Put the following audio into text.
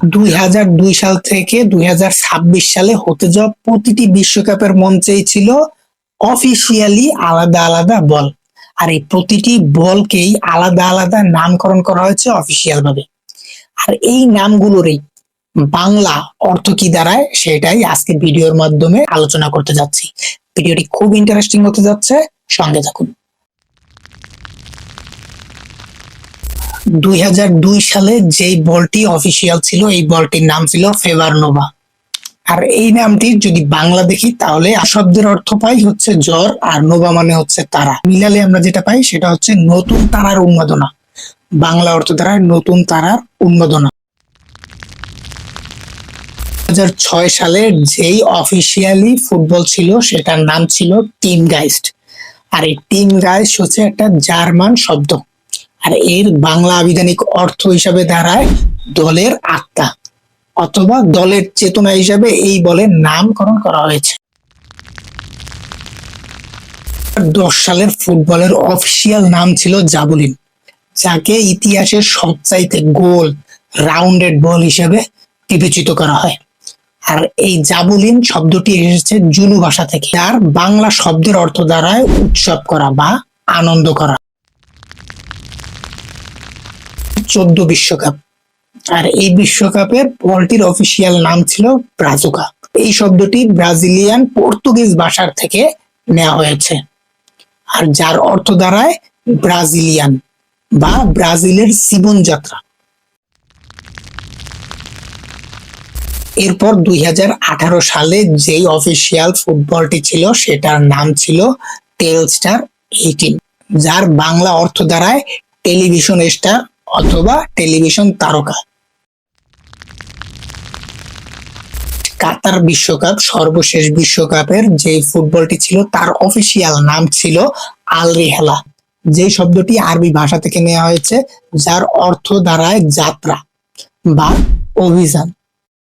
2002 সাল থেকে 2026 সালে হতে যাওয়া প্রতিটি বিশ্বকাপের মঞ্চেই ছিল অফিসিয়ালি আলাদা আলাদা বল। আর এই প্রতিটি বলকেই আলাদা আলাদা নামকরণ করা হয়েছে অফিসিয়াল ভাবে। আর এই নামগুলোরই বাংলা অর্থ কি দাঁড়ায় সেটাই আজকে ভিডিওর মাধ্যমে আলোচনা করতে যাচ্ছি। ভিডিওটি খুব ইন্টারেস্টিং হতে যাচ্ছে, সঙ্গে থাকুন। 2002 সালে যেই বলটি অফিসিয়াল ছিল এই বলটির নাম ছিল ফেভার নোভা। আর এই নামটি যদি বাংলা দেখি তাহলে শব্দের অর্থ পাই হচ্ছে জ্বর, আর নোভা মানে হচ্ছে তারা। মিলালে আমরা যেটা পাই সেটা হচ্ছে নতুন তারার উন্মাদনা। বাংলা অর্থ দ্বারা নতুন তারার উন্মাদনা। 2006 সালে যেই অফিসিয়ালি ফুটবল ছিল সেটার নাম ছিল টিম গাইস্ট। আর এই টিম গাইস্ট হচ্ছে একটা জার্মান শব্দ, আর এর বাংলা আবিধানিক অর্থ হিসাবে দাঁড়ায় দলের আত্মা অথবা দলের চেতনা হিসাবে এই বলের নামকরণ করা হয়েছে। 2010 সালের ফুটবলের অফিসিয়াল নাম ছিল জাবুলিন, যাকে ইতিহাসের সবচাইতে গোল রাউন্ডেড বল হিসেবে বিবেচিত করা হয়। আর এই জাবুলিন শব্দটি এসেছে জুলু ভাষা থেকে, আর বাংলা শব্দের অর্থ দ্বারায় উৎসব করা বা আনন্দ করা। 2014 বিশ্বকাপ, আর এই বিশ্বকাপের বলটির অফিসিয়াল নাম ছিল ব্রাজুকা। এই শব্দটি ব্রাজিলিয়ান পর্তুগিজ ভাষার থেকে নেওয়া হয়েছে, আর যার অর্থ দাঁড়ায় ব্রাজিলিয়ান বা ব্রাজিলের জীবনযাত্রা। এরপর 2018 সালে যেই অফিসিয়াল ফুটবলটি ছিল সেটার নাম ছিল টেলস্টার 18, যার বাংলা অর্থ দাঁড়ায় টেলিভিশন স্টার অথবা টেলিভিশন তারকা। কাতার বিশ্বকাপ, সর্বশেষ বিশ্বকাপের যে ফুটবলটি ছিল তার অফিসিয়াল নাম ছিল আল রিহালা, যে শব্দটি আরবি ভাষা থেকে নেওয়া হয়েছে, যার অর্থ দাঁড়ায় যাত্রা বা অভিযান।